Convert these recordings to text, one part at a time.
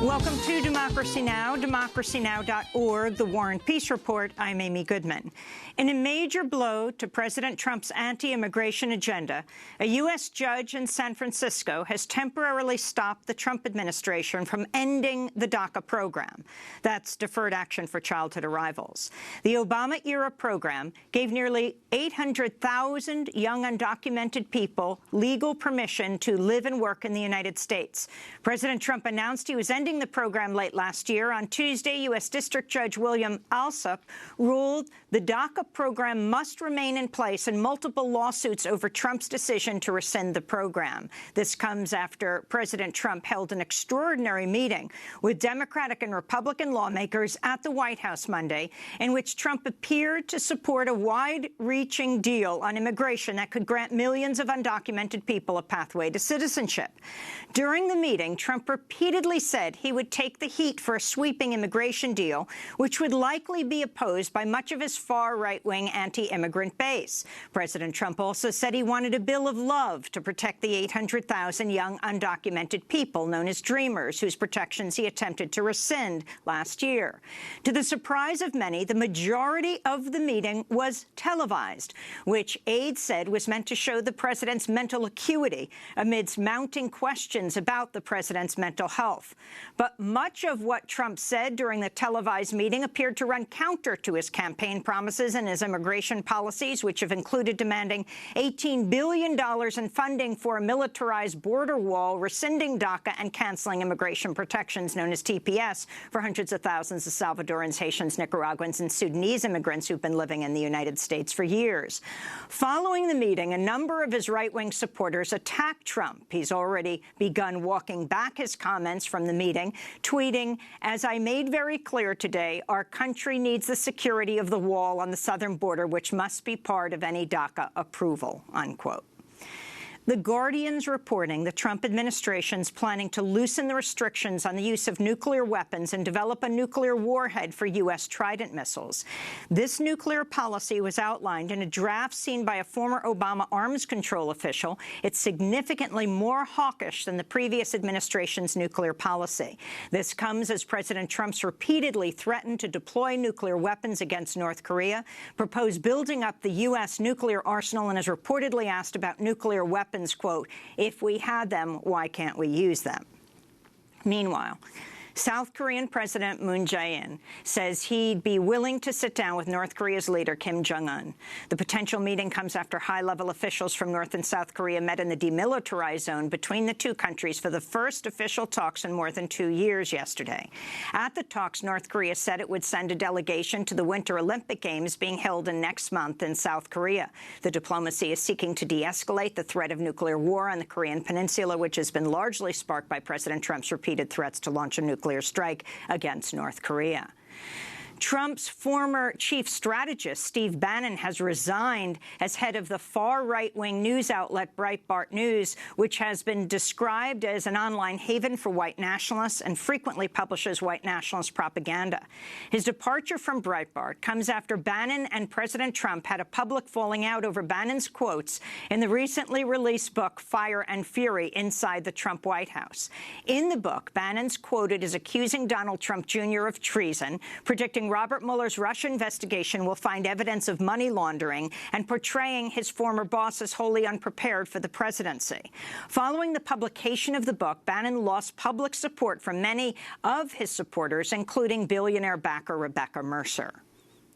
Welcome to Democracy Now!, democracynow.org, The War and Peace Report. I'm Amy Goodman. In a major blow to President Trump's anti-immigration agenda, a U.S. judge in San Francisco has temporarily stopped the Trump administration from ending the DACA program. That's Deferred Action for Childhood Arrivals. The Obama-era program gave nearly 800,000 young undocumented people legal permission to live and work in the United States. President Trump announced he was ending the program late last year. On Tuesday, U.S. District Judge William Alsup ruled the DACA program must remain in place in multiple lawsuits over Trump's decision to rescind the program. This comes after President Trump held an extraordinary meeting with Democratic and Republican lawmakers at the White House Monday, in which Trump appeared to support a wide-reaching deal on immigration that could grant millions of undocumented people a pathway to citizenship. During the meeting, Trump repeatedly said he would take the heat for a sweeping immigration deal, which would likely be opposed by much of his far-right-wing anti-immigrant base. President Trump also said he wanted a bill of love to protect the 800,000 young undocumented people known as Dreamers, whose protections he attempted to rescind last year. To the surprise of many, the majority of the meeting was televised, which aides said was meant to show the president's mental acuity amidst mounting questions about the president's mental health. But much of what Trump said during the televised meeting appeared to run counter to his campaign promises and his immigration policies, which have included demanding $18 billion in funding for a militarized border wall, rescinding DACA, and canceling immigration protections known as TPS for hundreds of thousands of Salvadorans, Haitians, Nicaraguans, and Sudanese immigrants who've been living in the United States for years. Following the meeting, a number of his right-wing supporters attacked Trump. He's already begun walking back his comments from the meeting, tweeting, "As I made very clear today, our country needs the security of the wall on the southern border, which must be part of any DACA approval," unquote. The Guardian's reporting the Trump administration's planning to loosen the restrictions on the use of nuclear weapons and develop a nuclear warhead for U.S. Trident missiles. This nuclear policy was outlined in a draft seen by a former Obama arms control official. It's significantly more hawkish than the previous administration's nuclear policy. This comes as President Trump's repeatedly threatened to deploy nuclear weapons against North Korea, proposed building up the U.S. nuclear arsenal, and has reportedly asked about nuclear weapons, quote, "If we had them, why can't we use them?" Meanwhile, South Korean President Moon Jae-in says he'd be willing to sit down with North Korea's leader, Kim Jong-un. The potential meeting comes after high-level officials from North and South Korea met in the demilitarized zone between the two countries for the first official talks in more than 2 years yesterday. At the talks, North Korea said it would send a delegation to the Winter Olympic Games being held next month in South Korea. The diplomacy is seeking to de-escalate the threat of nuclear war on the Korean peninsula, which has been largely sparked by President Trump's repeated threats to launch a nuclear strike against North Korea. Trump's former chief strategist, Steve Bannon, has resigned as head of the far-right-wing news outlet Breitbart News, which has been described as an online haven for white nationalists and frequently publishes white nationalist propaganda. His departure from Breitbart comes after Bannon and President Trump had a public falling out over Bannon's quotes in the recently released book Fire and Fury: Inside the Trump White House. In the book, Bannon's quoted as accusing Donald Trump Jr. of treason, predicting Robert Mueller's Russia investigation will find evidence of money laundering, and portraying his former boss as wholly unprepared for the presidency. Following the publication of the book, Bannon lost public support from many of his supporters, including billionaire backer Rebecca Mercer.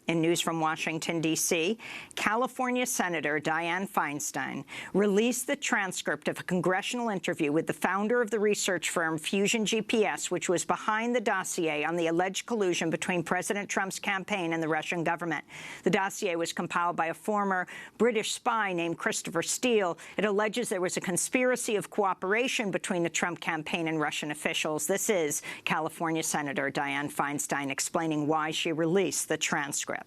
In news from Washington, D.C., California Senator Dianne Feinstein released the transcript of a congressional interview with the founder of the research firm Fusion GPS, which was behind the dossier on the alleged collusion between President Trump's campaign and the Russian government. The dossier was compiled by a former British spy named Christopher Steele. It alleges there was a conspiracy of cooperation between the Trump campaign and Russian officials. This is California Senator Dianne Feinstein explaining why she released the transcript.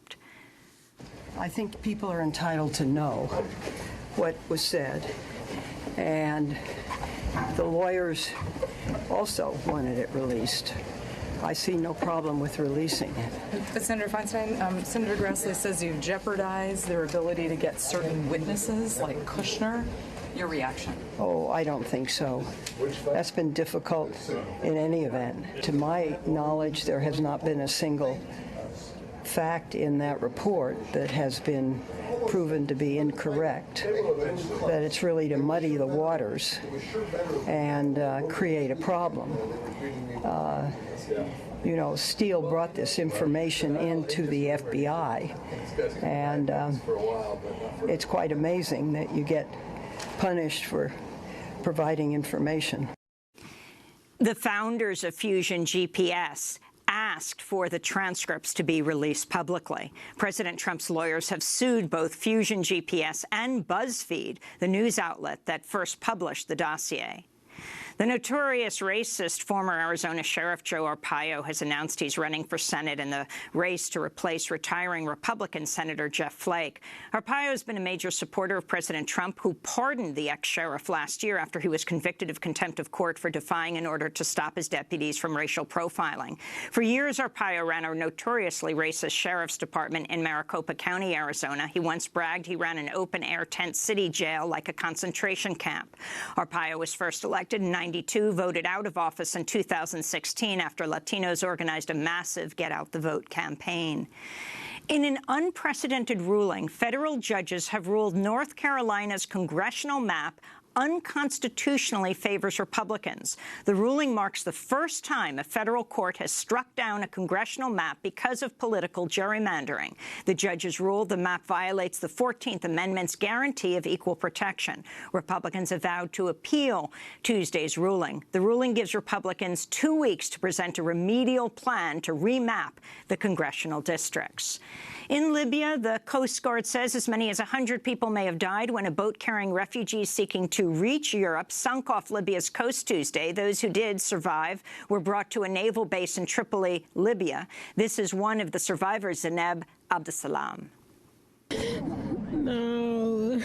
I think people are entitled to know what was said, and the lawyers also wanted it released. I see no problem with releasing it. But Senator Feinstein, Senator Grassley says you've jeopardized their ability to get certain witnesses like Kushner Your reaction? Oh, I don't think so. That's been difficult in any event. To my knowledge, there has not been a single fact in that report that has been proven to be incorrect, that it's really to muddy the waters and create a problem. You know, Steele brought this information into the FBI, and it's quite amazing that you get punished for providing information. The founders of Fusion GPS asked for the transcripts to be released publicly. President Trump's lawyers have sued both Fusion GPS and BuzzFeed, the news outlet that first published the dossier. The notorious racist former Arizona Sheriff Joe Arpaio has announced he's running for Senate in the race to replace retiring Republican Senator Jeff Flake. Arpaio has been a major supporter of President Trump, who pardoned the ex-sheriff last year after he was convicted of contempt of court for defying an order to stop his deputies from racial profiling. For years, Arpaio ran a notoriously racist sheriff's department in Maricopa County, Arizona. He once bragged he ran an open-air tent city jail like a concentration camp. Arpaio was first elected in 1992, voted out of office in 2016 after Latinos organized a massive get-out-the-vote campaign. In an unprecedented ruling, federal judges have ruled North Carolina's congressional map unconstitutionally favors Republicans. The ruling marks the first time a federal court has struck down a congressional map because of political gerrymandering. The judges ruled the map violates the 14th Amendment's guarantee of equal protection. Republicans have vowed to appeal Tuesday's ruling. The ruling gives Republicans 2 weeks to present a remedial plan to remap the congressional districts. In Libya, the Coast Guard says as many as 100 people may have died when a boat carrying refugees seeking to reach Europe sunk off Libya's coast Tuesday. Those who did survive were brought to a naval base in Tripoli, Libya. This is one of the survivors, Zeneb Abdesalam. No.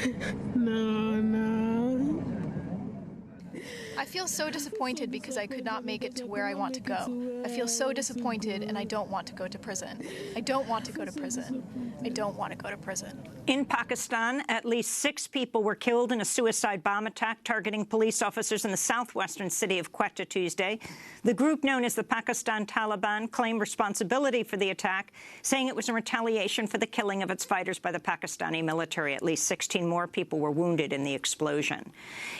I feel so disappointed because I could not make it to where I want to go. I feel so disappointed, and I don't want to go to prison. I don't want to go to prison. I don't want to go to prison. In Pakistan, at least 6 people were killed in a suicide bomb attack targeting police officers in the southwestern city of Quetta Tuesday. The group known as the Pakistan Taliban claimed responsibility for the attack, saying it was in retaliation for the killing of its fighters by the Pakistani military. At least 16 more people were wounded in the explosion.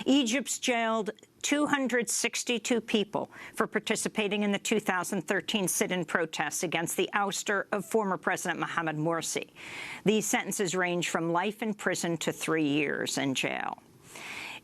Egypt's jailed 262 people for participating in the 2013 sit-in protests against the ouster of former President Mohamed Morsi. These sentences range from life in prison to 3 years in jail.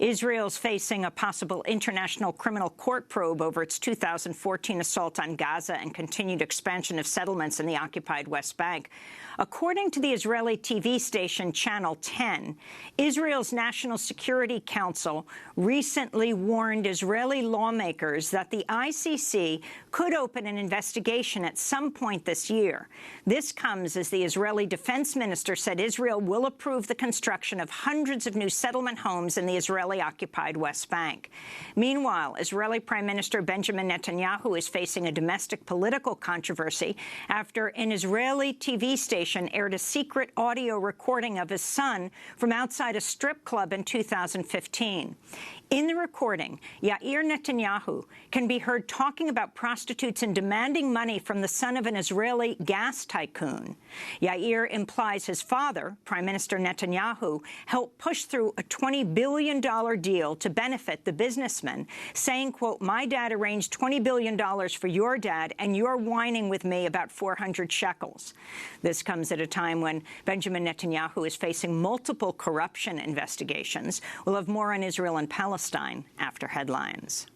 Israel's facing a possible international criminal court probe over its 2014 assault on Gaza and continued expansion of settlements in the occupied West Bank. According to the Israeli TV station Channel 10, Israel's National Security Council recently warned Israeli lawmakers that the ICC could open an investigation at some point this year. This comes as the Israeli defense minister said Israel will approve the construction of hundreds of new settlement homes in the Israeli-occupied West Bank. Meanwhile, Israeli Prime Minister Benjamin Netanyahu is facing a domestic political controversy after an Israeli TV station aired a secret audio recording of his son from outside a strip club in 2015. In the recording, Yair Netanyahu can be heard talking about prostitutes and demanding money from the son of an Israeli gas tycoon. Yair implies his father, Prime Minister Netanyahu, helped push through a $20 billion deal to benefit the businessman, saying, quote, "My dad arranged $20 billion for your dad, and you're whining with me about 400 shekels." This comes at a time when Benjamin Netanyahu is facing multiple corruption investigations. We'll have more on Israel and Palestine after headlines.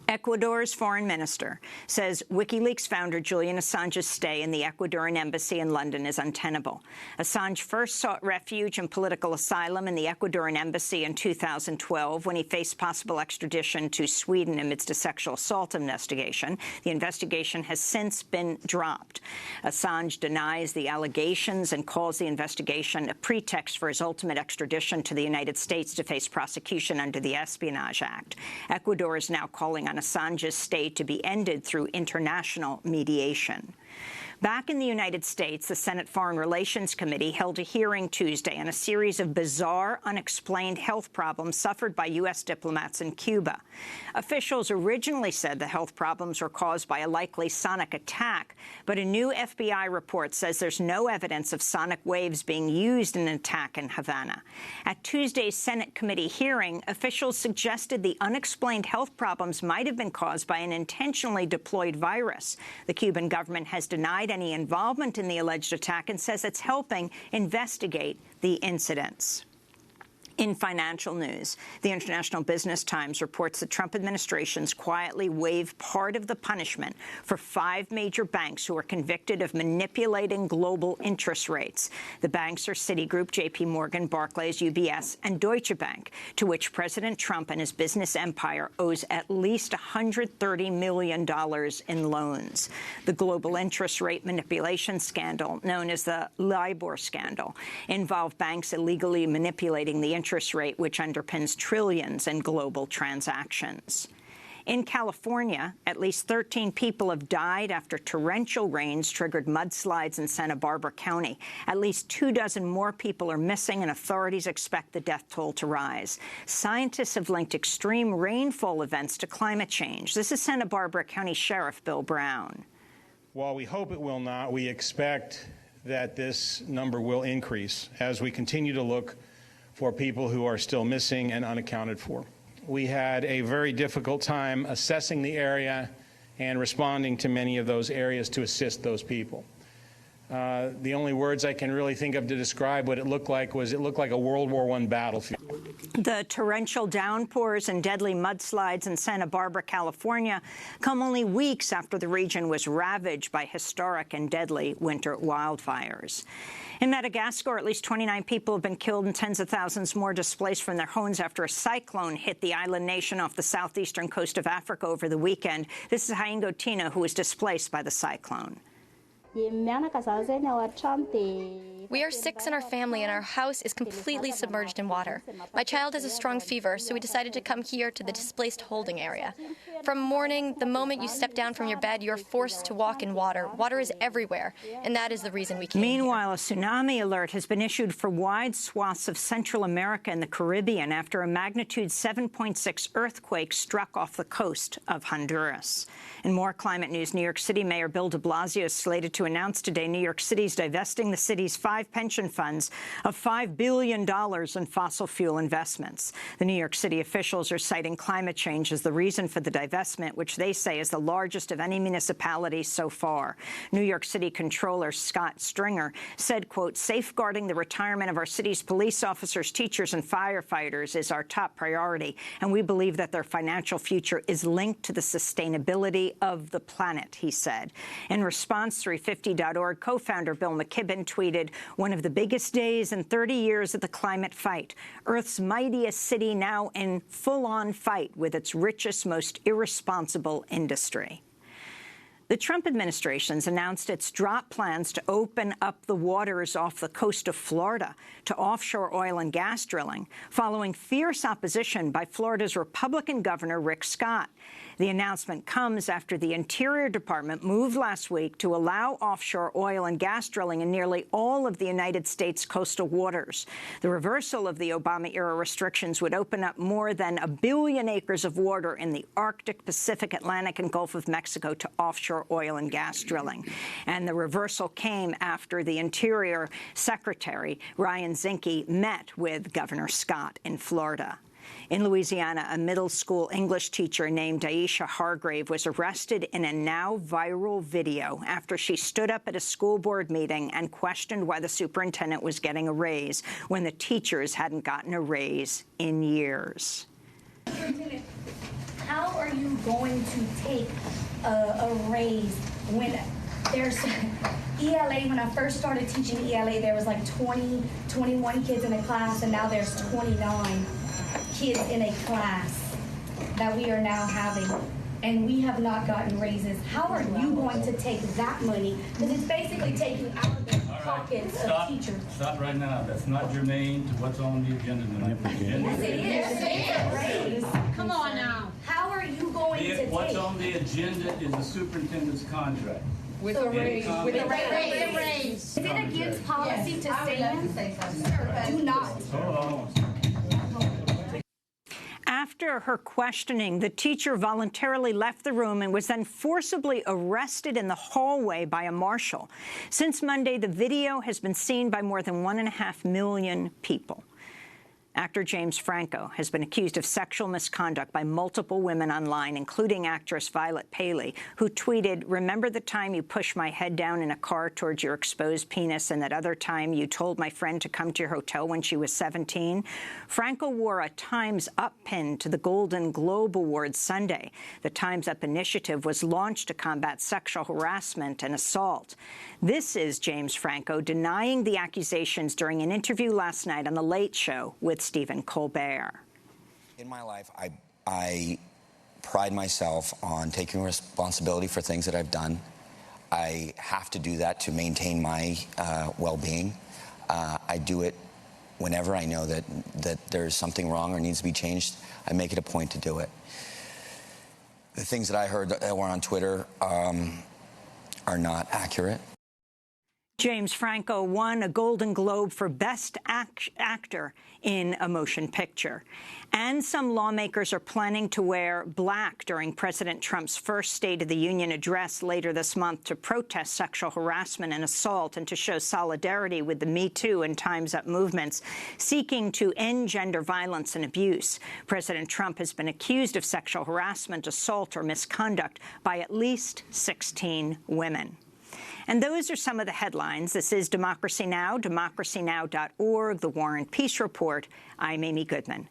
Ecuador's foreign minister says WikiLeaks founder Julian Assange's stay in the Ecuadorian embassy in London is untenable. Assange first sought refuge and political asylum in the Ecuadorian embassy in 2012 when he faced possible extradition to Sweden amidst a sexual assault investigation. The investigation has since been dropped. Assange denies the allegations and calls the investigation a pretext for his ultimate extradition to the United States to face prosecution under the Espionage Act. Ecuador is now calling on Assange's stay to be ended through international mediation. Back in the United States, the Senate Foreign Relations Committee held a hearing Tuesday on a series of bizarre, unexplained health problems suffered by U.S. diplomats in Cuba. Officials originally said the health problems were caused by a likely sonic attack, but a new FBI report says there's no evidence of sonic waves being used in an attack in Havana. At Tuesday's Senate committee hearing, officials suggested the unexplained health problems might have been caused by an intentionally deployed virus. The Cuban government has denied any involvement in the alleged attack and says it's helping investigate the incidents. In financial news, the International Business Times reports the Trump administration's quietly waived part of the punishment for 5 major banks who are convicted of manipulating global interest rates. The banks are Citigroup, J.P. Morgan, Barclays, UBS, and Deutsche Bank, to which President Trump and his business empire owes at least $130 million in loans. The global interest rate manipulation scandal, known as the LIBOR scandal, involved banks illegally manipulating the interest rate, which underpins trillions in global transactions. In California, at least 13 people have died after torrential rains triggered mudslides in Santa Barbara County. At least 24 more people are missing, and authorities expect the death toll to rise. Scientists have linked extreme rainfall events to climate change. This is Santa Barbara County Sheriff Bill Brown. While we hope it will not, we expect that this number will increase as we continue to look for people who are still missing and unaccounted for. We had a very difficult time assessing the area and responding to many of those areas to assist those people. The only words I can really think of to describe what it looked like was it looked like a World War I battlefield. The torrential downpours and deadly mudslides in Santa Barbara, California, come only weeks after the region was ravaged by historic and deadly winter wildfires. In Madagascar, at least 29 people have been killed and tens of thousands more displaced from their homes after a cyclone hit the island nation off the southeastern coast of Africa over the weekend. This is Haingo Tina, who was displaced by the cyclone. We are 6 in our family, and our house is completely submerged in water. My child has a strong fever, so we decided to come here to the displaced holding area. From morning, the moment you step down from your bed, you're forced to walk in water. Water is everywhere, and that is the reason we came Meanwhile, here. a tsunami alert has been issued for wide swaths of Central America and the Caribbean after a magnitude 7.6 earthquake struck off the coast of Honduras. In more climate news, New York City Mayor Bill de Blasio is slated to announce today New York City's divesting the city's 5 pension funds of $5 billion in fossil fuel investments. The New York City officials are citing climate change as the reason for the divestment, which they say is the largest of any municipality so far. New York City Controller Scott Stringer said, quote, "Safeguarding the retirement of our city's police officers, teachers, and firefighters is our top priority, and we believe that their financial future is linked to the sustainability of the planet," he said. In response, 350.org co-founder Bill McKibben tweeted, "One of the biggest days in 30 years of the climate fight. Earth's mightiest city now in full-on fight with its richest, most irresponsible industry." The Trump administration's announced it's dropped plans to open up the waters off the coast of Florida to offshore oil and gas drilling, following fierce opposition by Florida's Republican Governor Rick Scott. The announcement comes after the Interior Department moved last week to allow offshore oil and gas drilling in nearly all of the United States coastal waters. The reversal of the Obama-era restrictions would open up more than 1 billion acres of water in the Arctic, Pacific, Atlantic, and Gulf of Mexico to offshore oil and gas drilling. And the reversal came after the Interior Secretary, Ryan Zinke, met with Governor Scott in Florida. In Louisiana, a middle school English teacher named Aisha Hargrave was arrested in a now viral video after she stood up at a school board meeting and questioned why the superintendent was getting a raise when the teachers hadn't gotten a raise in years. Superintendent, how are you going to take a raise when there's ELA? When I first started teaching ELA, there was like 20, 21 kids in a class, and now there's 29 kids in a class that we are now having, and we have not gotten raises. How are you going to take that money? Because it's basically taking out of the pockets of teachers. Stop right now. That's not germane to what's on the agenda tonight. Yes, it is. Come on now. How are you going to take? What's on the agenda is the superintendent's contract. With a raise. With a raise. Is it against policy to say do not? Hold on. After her questioning, the teacher voluntarily left the room and was then forcibly arrested in the hallway by a marshal. Since Monday, the video has been seen by more than 1.5 million people. Actor James Franco has been accused of sexual misconduct by multiple women online, including actress Violet Paley, who tweeted, "Remember the time you pushed my head down in a car towards your exposed penis, and that other time you told my friend to come to your hotel when she was 17? Franco wore a Time's Up pin to the Golden Globe Awards Sunday. The Time's Up initiative was launched to combat sexual harassment and assault. This is James Franco denying the accusations during an interview last night on The Late Show with Stephen Colbert. In my life, I pride myself on taking responsibility for things that I've done. I have to do that to maintain my well-being. I do it whenever I know that there's something wrong or needs to be changed. I make it a point to do it. The things that I heard that were on Twitter are not accurate. James Franco won a Golden Globe for Best Actor in a Motion Picture. And some lawmakers are planning to wear black during President Trump's first State of the Union address later this month to protest sexual harassment and assault and to show solidarity with the Me Too and Time's Up movements seeking to end gender violence and abuse. President Trump has been accused of sexual harassment, assault, or misconduct by at least 16 women. And those are some of the headlines. This is Democracy Now!, democracynow.org, The War and Peace Report. I'm Amy Goodman.